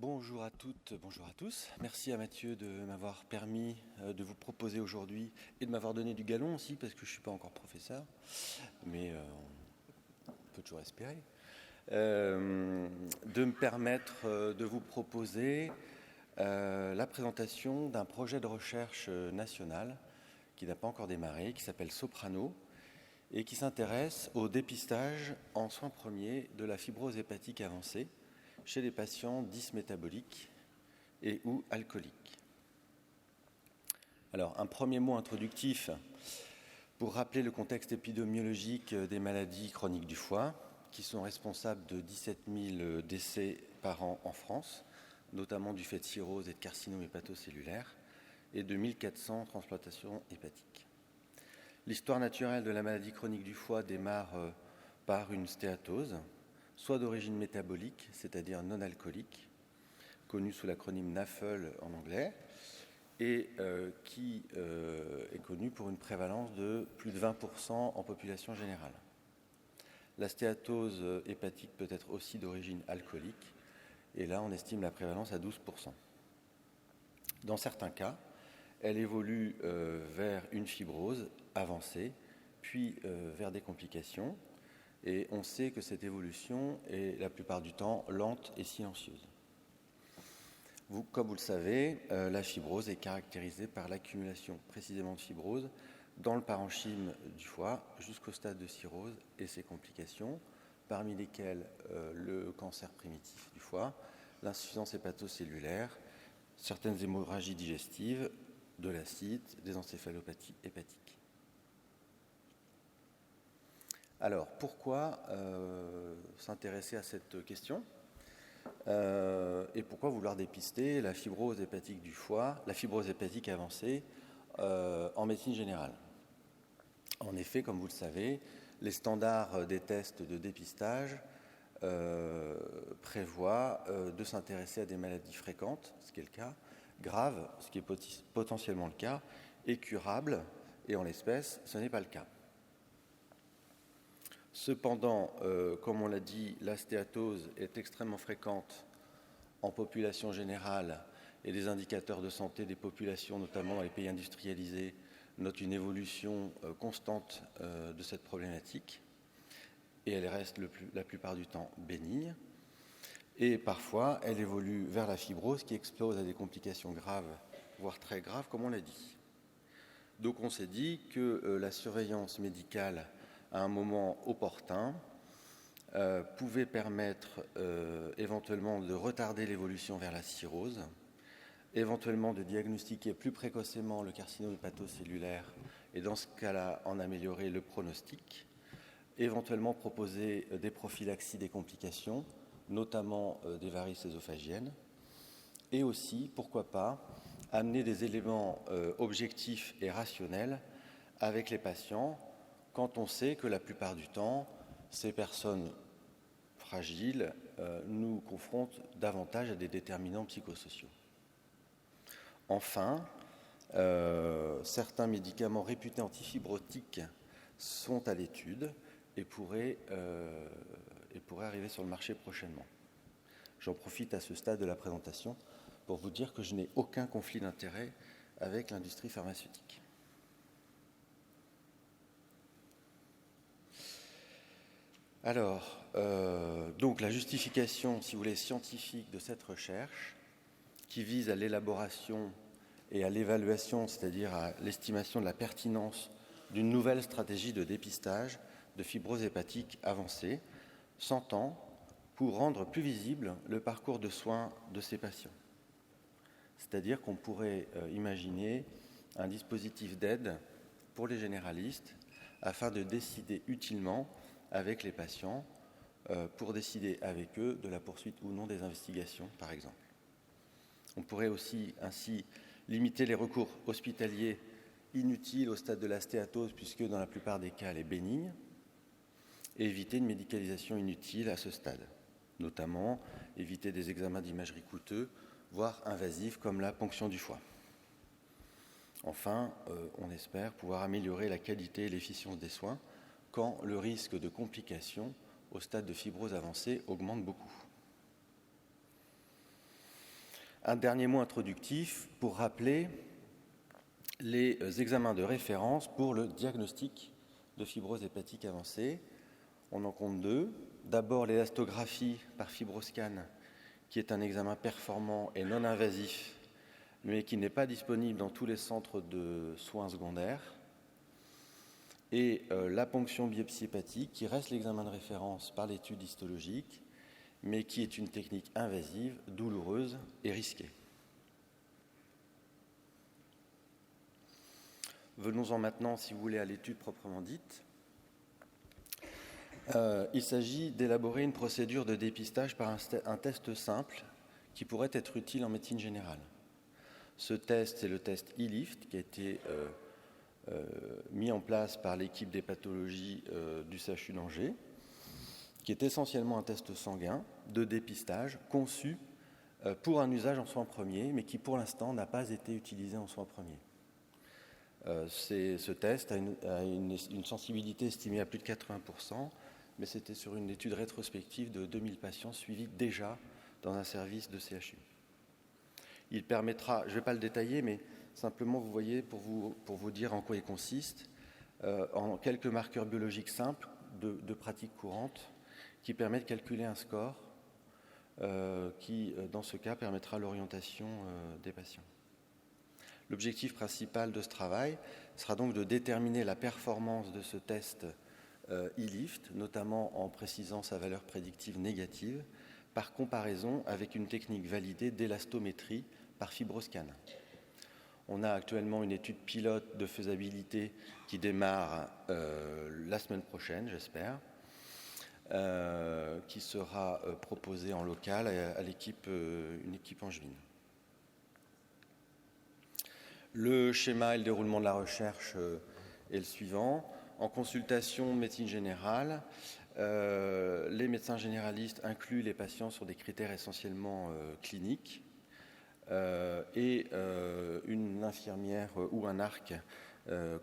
Bonjour à toutes, bonjour à tous. Merci à Mathieu de m'avoir permis de vous proposer aujourd'hui et de m'avoir donné du galon aussi parce que je ne suis pas encore professeur, mais on peut toujours espérer. De me permettre de vous proposer la présentation d'un projet de recherche national qui n'a pas encore démarré, qui s'appelle Soprano et qui s'intéresse au dépistage en soins premiers de la fibrose hépatique avancée chez les patients dysmétaboliques et ou alcooliques. Alors, un premier mot introductif pour rappeler le contexte épidémiologique des maladies chroniques du foie, qui sont responsables de 17 000 décès par an en France, notamment du fait de cirrhose et de carcinome hépatocellulaire, et de 1400 transplantations hépatiques. L'histoire naturelle de la maladie chronique du foie démarre par une stéatose, soit d'origine métabolique, c'est-à-dire non alcoolique, connue sous l'acronyme NAFLD en anglais, et qui est connue pour une prévalence de plus de 20% en population générale. La stéatose hépatique peut être aussi d'origine alcoolique, et là on estime la prévalence à 12%. Dans certains cas, elle évolue vers une fibrose avancée, puis vers des complications, et on sait que cette évolution est la plupart du temps lente et silencieuse. Comme vous le savez, la fibrose est caractérisée par l'accumulation précisément de fibrose dans le parenchyme du foie jusqu'au stade de cirrhose et ses complications, parmi lesquelles le cancer primitif du foie, l'insuffisance hépatocellulaire, certaines hémorragies digestives, de l'acide, des encéphalopathies hépatiques. Alors, pourquoi s'intéresser à cette question et pourquoi vouloir dépister la fibrose hépatique du foie, la fibrose hépatique avancée en médecine générale? En effet, comme vous le savez, les standards des tests de dépistage prévoient de s'intéresser à des maladies fréquentes, ce qui est le cas, graves, ce qui est potentiellement le cas, et curables, et en l'espèce, ce n'est pas le cas. Cependant, comme on l'a dit, la stéatose est extrêmement fréquente en population générale et les indicateurs de santé des populations, notamment dans les pays industrialisés, notent une évolution constante de cette problématique et elle reste la plupart du temps bénigne. Et parfois, elle évolue vers la fibrose qui explose à des complications graves, voire très graves, comme on l'a dit. Donc on s'est dit que la surveillance médicale à un moment opportun pouvait permettre éventuellement de retarder l'évolution vers la cirrhose, éventuellement de diagnostiquer plus précocement le carcinome hépatocellulaire et dans ce cas-là en améliorer le pronostic, éventuellement proposer des prophylaxies des complications, notamment des varices ésophagiennes, et aussi, pourquoi pas, amener des éléments objectifs et rationnels avec les patients quand on sait que la plupart du temps, ces personnes fragiles nous confrontent davantage à des déterminants psychosociaux. Enfin, certains médicaments réputés antifibrotiques sont à l'étude et pourraient arriver sur le marché prochainement. J'en profite à ce stade de la présentation pour vous dire que je n'ai aucun conflit d'intérêt avec l'industrie pharmaceutique. Alors, donc la justification, si vous voulez, scientifique de cette recherche, qui vise à l'élaboration et à l'évaluation, c'est-à-dire à l'estimation de la pertinence d'une nouvelle stratégie de dépistage de fibrose hépatique avancée, s'entend pour rendre plus visible le parcours de soins de ces patients. C'est-à-dire qu'on pourrait imaginer un dispositif d'aide pour les généralistes afin de décider utilement avec les patients pour décider avec eux de la poursuite ou non des investigations, par exemple. On pourrait aussi ainsi limiter les recours hospitaliers inutiles au stade de la stéatose, puisque dans la plupart des cas, elle est bénigne, et éviter une médicalisation inutile à ce stade, notamment éviter des examens d'imagerie coûteux, voire invasifs, comme la ponction du foie. Enfin, on espère pouvoir améliorer la qualité et l'efficience des soins quand le risque de complications au stade de fibrose avancée augmente beaucoup. Un dernier mot introductif pour rappeler les examens de référence pour le diagnostic de fibrose hépatique avancée. On en compte deux. D'abord, l'élastographie par fibroscan, qui est un examen performant et non invasif, mais qui n'est pas disponible dans tous les centres de soins secondaires. Et la ponction biopsie hépatique, qui reste l'examen de référence par l'étude histologique, mais qui est une technique invasive, douloureuse et risquée. Venons-en maintenant, si vous voulez, à l'étude proprement dite. Il s'agit d'élaborer une procédure de dépistage par un test simple qui pourrait être utile en médecine générale. Ce test, c'est le test e-Lift qui a été mis en place par l'équipe des pathologies du CHU d'Angers, qui est essentiellement un test sanguin de dépistage conçu pour un usage en soins premiers, mais qui pour l'instant n'a pas été utilisé en soins premiers. Ce test a une sensibilité estimée à plus de 80%, mais c'était sur une étude rétrospective de 2000 patients suivis déjà dans un service de CHU. Il permettra, je ne vais pas le détailler, mais simplement vous voyez, pour vous dire en quoi il consiste, en quelques marqueurs biologiques simples de pratique courante qui permettent de calculer un score qui, dans ce cas, permettra l'orientation des patients. L'objectif principal de ce travail sera donc de déterminer la performance de ce test e-Lift, notamment en précisant sa valeur prédictive négative, par comparaison avec une technique validée d'élastométrie par fibroscan. On a actuellement une étude pilote de faisabilité qui démarre la semaine prochaine, j'espère, qui sera proposée en local à une équipe angevine. Le schéma et le déroulement de la recherche est le suivant. En consultation médecine générale, les médecins généralistes incluent les patients sur des critères essentiellement cliniques et une infirmière ou un ARC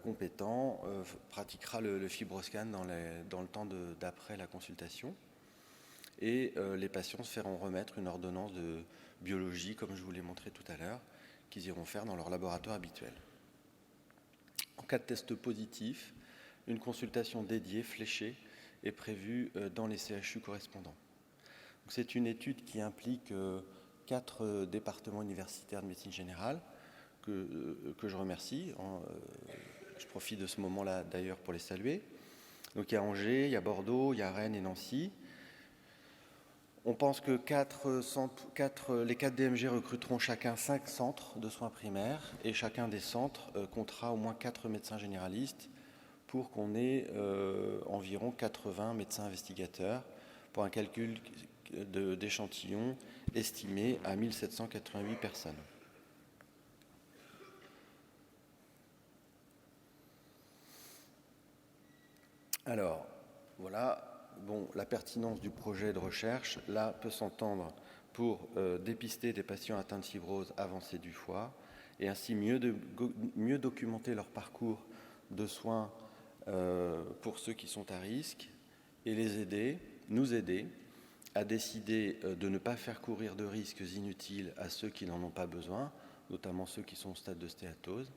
compétent pratiquera le fibroscan dans le temps d'après la consultation. Et les patients se feront remettre une ordonnance de biologie, comme je vous l'ai montré tout à l'heure, qu'ils iront faire dans leur laboratoire habituel. En cas de test positif, une consultation dédiée, fléchée, est prévue dans les CHU correspondants. Donc, c'est une étude qui implique 4 départements universitaires de médecine générale que je remercie. Je profite de ce moment-là d'ailleurs pour les saluer. Donc il y a Angers, il y a Bordeaux, il y a Rennes et Nancy. On pense que les 4 DMG recruteront chacun 5 centres de soins primaires et chacun des centres comptera au moins 4 médecins généralistes pour qu'on ait environ 80 médecins investigateurs pour un calcul d'échantillons estimé à 1788 personnes. Alors, voilà. Bon, la pertinence du projet de recherche, là, peut s'entendre pour dépister des patients atteints de fibrose avancée du foie et ainsi mieux documenter leur parcours de soins pour ceux qui sont à risque et nous aider à décider de ne pas faire courir de risques inutiles à ceux qui n'en ont pas besoin, notamment ceux qui sont au stade de stéatose,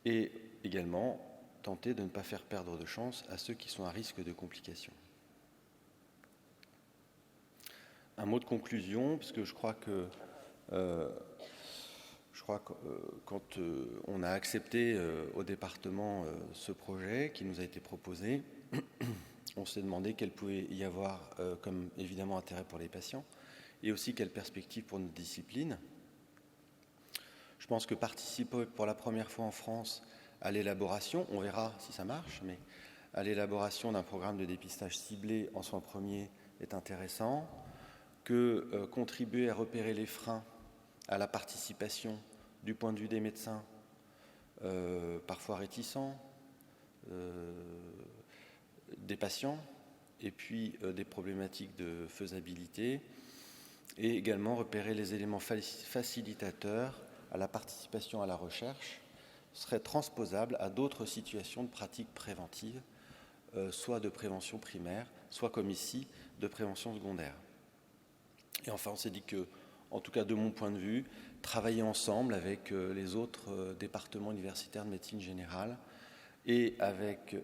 et également tenter de ne pas faire perdre de chance à ceux qui sont à risque de complications. Un mot de conclusion, parce que je crois que quand on a accepté au département ce projet qui nous a été proposé, on s'est demandé quel pouvait y avoir comme évidemment intérêt pour les patients et aussi quelle perspective pour notre discipline. Je pense que participer pour la première fois en France à l'élaboration, on verra si ça marche, mais à l'élaboration d'un programme de dépistage ciblé en soins premiers est intéressant, que contribuer à repérer les freins à la participation du point de vue des médecins, parfois réticents, des patients, et puis des problématiques de faisabilité, et également repérer les éléments facilitateurs à la participation à la recherche serait transposable à d'autres situations de pratique préventive, soit de prévention primaire, soit comme ici, de prévention secondaire. Et enfin, on s'est dit que en tout cas de mon point de vue, travailler ensemble avec les autres départements universitaires de médecine générale et avec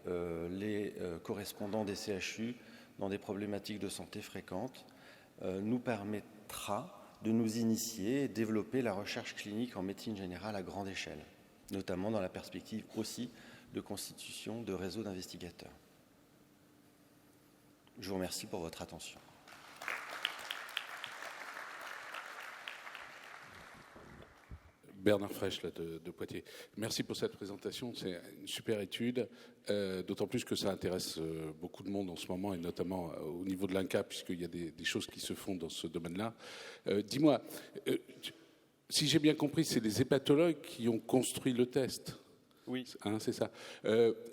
les correspondants des CHU dans des problématiques de santé fréquentes, nous permettra de nous initier et développer la recherche clinique en médecine générale à grande échelle, notamment dans la perspective aussi de constitution de réseaux d'investigateurs. Je vous remercie pour votre attention. Bernard Fraîche là, de Poitiers. Merci pour cette présentation, c'est une super étude, d'autant plus que ça intéresse beaucoup de monde en ce moment, et notamment au niveau de l'INCa, puisqu'il y a des choses qui se font dans ce domaine-là. Dis-moi, si j'ai bien compris, c'est les hépatologues qui ont construit le test. Oui. Hein, c'est ça.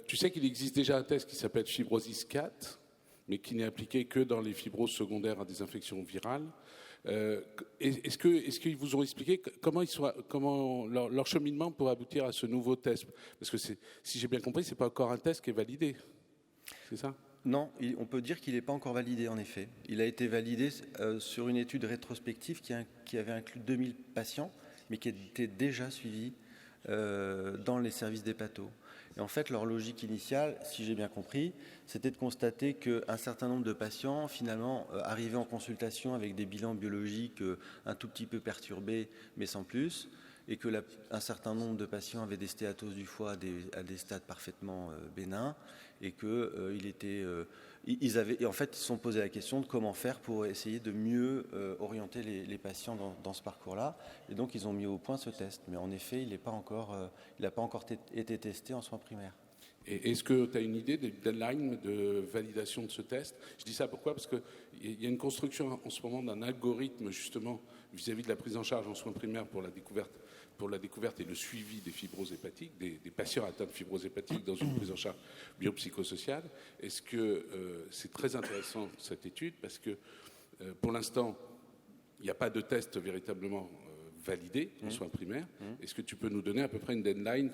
Tu sais qu'il existe déjà un test qui s'appelle Fibrosis 4, mais qui n'est appliqué que dans les fibroses secondaires à des infections virales. Est-ce qu'ils vous ont expliqué comment leur cheminement pour aboutir à ce nouveau test? Parce que si j'ai bien compris, c'est pas encore un test qui est validé. C'est ça? Non, on peut dire qu'il n'est pas encore validé, en effet. Il a été validé sur une étude rétrospective qui avait inclus 2000 patients, mais qui était déjà suivis dans les services d'hépato. Et en fait, leur logique initiale, si j'ai bien compris, c'était de constater qu'un certain nombre de patients, finalement, arrivaient en consultation avec des bilans biologiques un tout petit peu perturbés, mais sans plus, et qu'un certain nombre de patients avaient des stéatoses du foie à des stades parfaitement bénins, et ils se sont posé la question de comment faire pour essayer de mieux orienter les patients dans ce parcours-là. Et donc, ils ont mis au point ce test. Mais en effet, il n'a pas encore été testé en soins primaires. Et est-ce que tu as une idée des deadlines de validation de ce test? Je dis ça pourquoi? Parce qu'il y a une construction en ce moment d'un algorithme justement vis-à-vis de la prise en charge en soins primaires pour la découverte et le suivi des fibroses hépatiques, des patients atteints de fibrose hépatique dans une prise en charge biopsychosociale. Est-ce que c'est très intéressant cette étude? Parce que pour l'instant, il n'y a pas de test véritablement validé en soins primaires. Est-ce que tu peux nous donner à peu près une deadline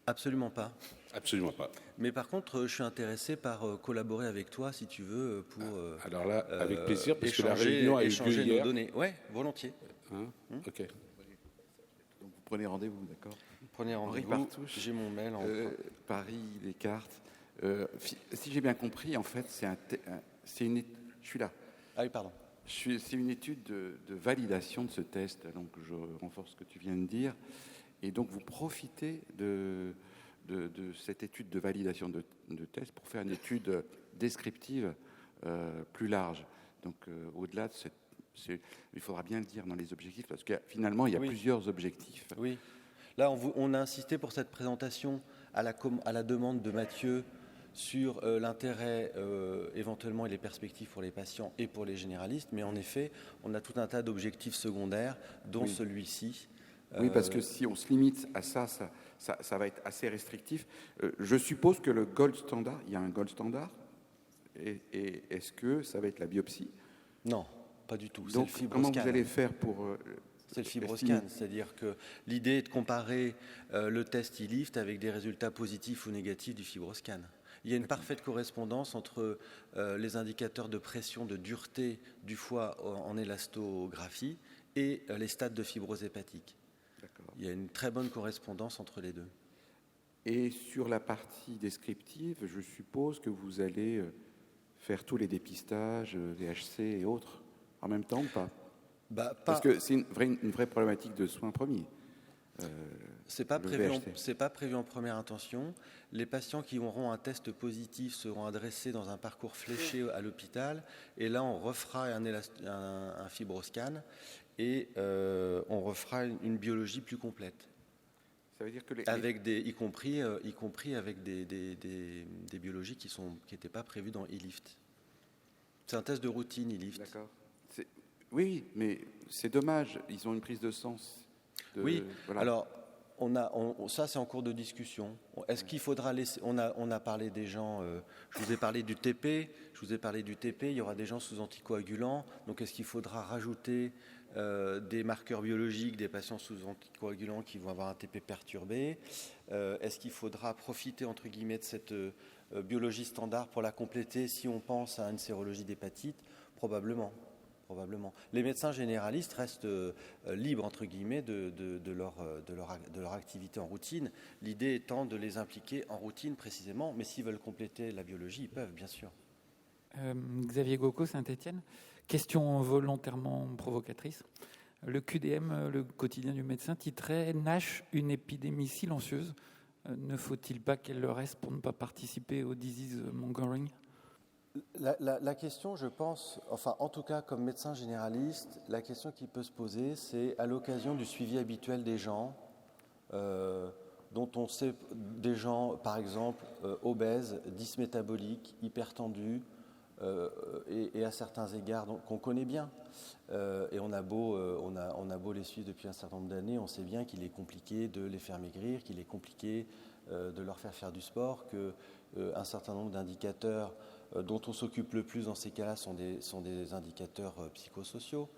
Absolument pas. Absolument pas. Mais par contre, je suis intéressé par collaborer avec toi, si tu veux, pour alors là, avec plaisir, parce que la échanger réunion a eu lieu hier. nos données. Ouais, volontiers. Ok. Donc vous prenez rendez-vous, d'accord? Prenez rendez-vous. J'ai mon mail en Paris, les cartes. Si j'ai bien compris, en fait, c'est une. Je suis là. Ah oui, pardon. C'est une étude de validation de ce test. Donc je renforce ce que tu viens de dire. Et donc vous profitez de cette étude de validation de test pour faire une étude descriptive plus large. Donc au-delà de il faudra bien le dire dans les objectifs, parce que finalement il y a plusieurs objectifs. Oui. Là, on a insisté pour cette présentation à la demande de Mathieu sur l'intérêt éventuellement et les perspectives pour les patients et pour les généralistes. Mais en effet, on a tout un tas d'objectifs secondaires, dont celui-ci. Oui, parce que si on se limite à ça va être assez restrictif. Je suppose que le gold standard, il y a un gold standard, et est-ce que ça va être la biopsie? Non, pas du tout. Donc, comment vous allez faire pour... c'est le FibroScan, c'est-à-dire que l'idée est de comparer le test e-lift avec des résultats positifs ou négatifs du FibroScan. Il y a une parfaite correspondance entre les indicateurs de pression, de dureté du foie en élastographie et les stades de fibrose hépatique. Il y a une très bonne correspondance entre les deux. Et sur la partie descriptive, je suppose que vous allez faire tous les dépistages, VHC et autres, en même temps ou pas? Parce que c'est une vraie problématique de soins premiers. C'est pas prévu en première intention. Les patients qui auront un test positif seront adressés dans un parcours fléché à l'hôpital. Et là, on refera un fibroscan et on refera une biologie plus complète. Ça veut dire que y compris avec des biologies qui n'étaient pas prévues dans e-lift. C'est un test de routine e-lift. D'accord. Oui, mais c'est dommage. Ils ont une prise de sang. Oui. Voilà. Alors. Ça, c'est en cours de discussion. Est-ce qu'il faudra laisser... On a parlé des gens... je vous ai parlé du TP. Il y aura des gens sous anticoagulants. Donc, est-ce qu'il faudra rajouter des marqueurs biologiques des patients sous anticoagulants qui vont avoir un TP perturbé? Est-ce qu'il faudra profiter, entre guillemets, de cette biologie standard pour la compléter si on pense à une sérologie d'hépatite? Probablement. probablement. Les médecins généralistes restent libres, entre guillemets, de leur activité en routine. L'idée étant de les impliquer en routine précisément, mais s'ils veulent compléter la biologie, ils peuvent, bien sûr. Xavier Gauco, Saint-Étienne. Question volontairement provocatrice. Le QDM, le quotidien du médecin, titrait « NASH, une épidémie silencieuse ». Ne faut-il pas qu'elle le reste pour ne pas participer au disease mongering ? La question, je pense, enfin en tout cas comme médecin généraliste, la question qui peut se poser, c'est à l'occasion du suivi habituel des gens, dont on sait des gens, par exemple, obèses, dysmétaboliques, hypertendus, et à certains égards qu'on connaît bien. Et on a beau les suivre depuis un certain nombre d'années, on sait bien qu'il est compliqué de les faire maigrir, qu'il est compliqué de leur faire du sport, qu'un certain nombre d'indicateurs dont on s'occupe le plus dans ces cas-là sont des indicateurs psychosociaux.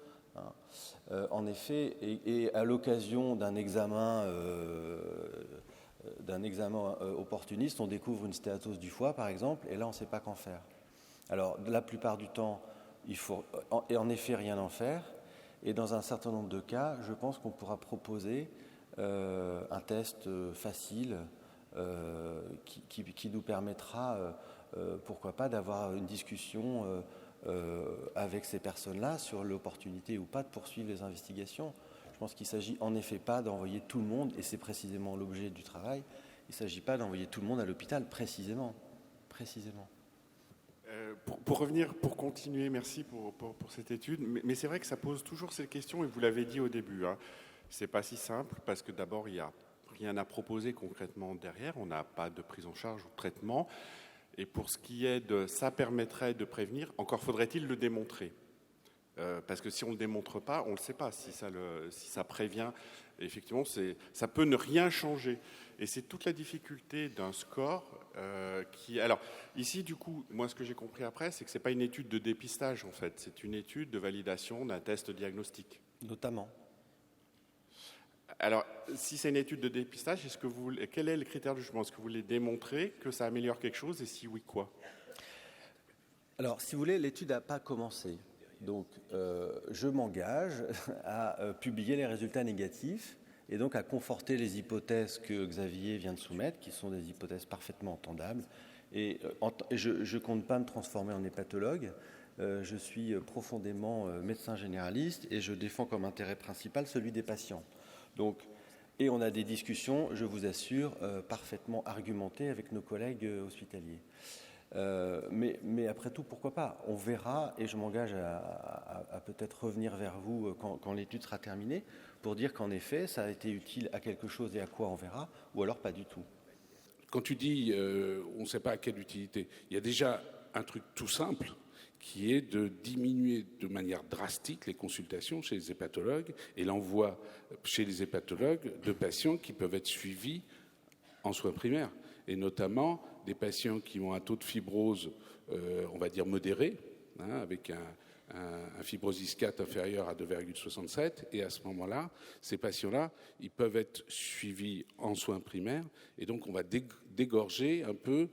En effet, et à l'occasion d'un examen opportuniste, on découvre une stéatose du foie, par exemple, et là, on ne sait pas qu'en faire. Alors, la plupart du temps, il faut en effet rien en faire. Et dans un certain nombre de cas, je pense qu'on pourra proposer un test facile qui nous permettra, pourquoi pas, d'avoir une discussion avec ces personnes-là sur l'opportunité ou pas de poursuivre les investigations. Je pense qu'il ne s'agit en effet pas d'envoyer tout le monde, et c'est précisément l'objet du travail, il ne s'agit pas d'envoyer tout le monde à l'hôpital, précisément. Pour revenir, pour continuer, merci pour cette étude, mais c'est vrai que ça pose toujours ces questions, et vous l'avez dit au début, hein, c'est pas si simple, parce que d'abord, il n'y a rien à proposer concrètement derrière, on n'a pas de prise en charge ou de traitement, et pour ce qui est de ça permettrait de prévenir, encore faudrait-il le démontrer. Parce que si on ne le démontre pas, on ne le sait pas. Si ça prévient, effectivement, ça peut ne rien changer. Et c'est toute la difficulté d'un score qui... Alors, ici, du coup, moi, ce que j'ai compris après, c'est que ce n'est pas une étude de dépistage, en fait. C'est une étude de validation d'un test diagnostique. Notamment. Alors, si c'est une étude de dépistage, quel est le critère de jugement ? Est-ce que vous voulez démontrer que ça améliore quelque chose, et si oui, quoi ? Alors, si vous voulez, l'étude n'a pas commencé. Donc, je m'engage à publier les résultats négatifs et donc à conforter les hypothèses que Xavier vient de soumettre, qui sont des hypothèses parfaitement entendables. Et je ne compte pas me transformer en hépatologue. Je suis profondément médecin généraliste et je défends comme intérêt principal celui des patients. Donc, et on a des discussions, je vous assure, parfaitement argumentées avec nos collègues hospitaliers. Mais après tout, pourquoi pas ? On verra, et je m'engage à peut-être revenir vers vous quand l'étude sera terminée, pour dire qu'en effet, ça a été utile à quelque chose et à quoi on verra, ou alors pas du tout. Quand tu dis on ne sait pas à quelle utilité, il y a déjà un truc tout simple qui est de diminuer de manière drastique les consultations chez les hépatologues et l'envoi chez les hépatologues de patients qui peuvent être suivis en soins primaires, et notamment des patients qui ont un taux de fibrose, on va dire modéré, avec un fibrosis 4 inférieur à 2,67, et à ce moment-là, ces patients-là, ils peuvent être suivis en soins primaires, et donc on va dégorger un peu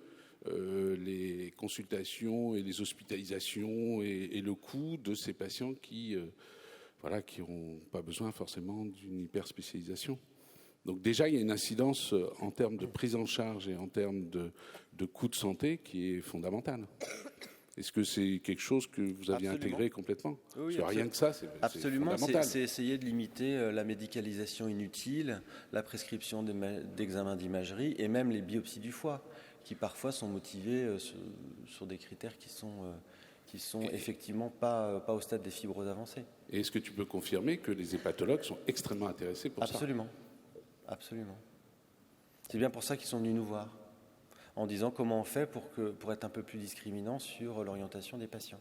les consultations et les hospitalisations et le coût de ces patients qui n'ont pas besoin forcément d'une hyperspécialisation. Donc déjà, il y a une incidence en termes de prise en charge et en termes de coût de santé qui est fondamentale. Est-ce que c'est quelque chose que vous aviez intégré complètement ? Oui, parce que rien que ça, c'est absolument, fondamental. C'est essayer de limiter la médicalisation inutile, la prescription d'examens d'imagerie et même les biopsies du foie, qui parfois sont motivées sur des critères qui sont effectivement pas au stade des fibroses avancées. Et est-ce que tu peux confirmer que les hépatologues sont extrêmement intéressés pour ça ? Absolument. C'est bien pour ça qu'ils sont venus nous voir, en disant comment on fait pour être un peu plus discriminant sur l'orientation des patients.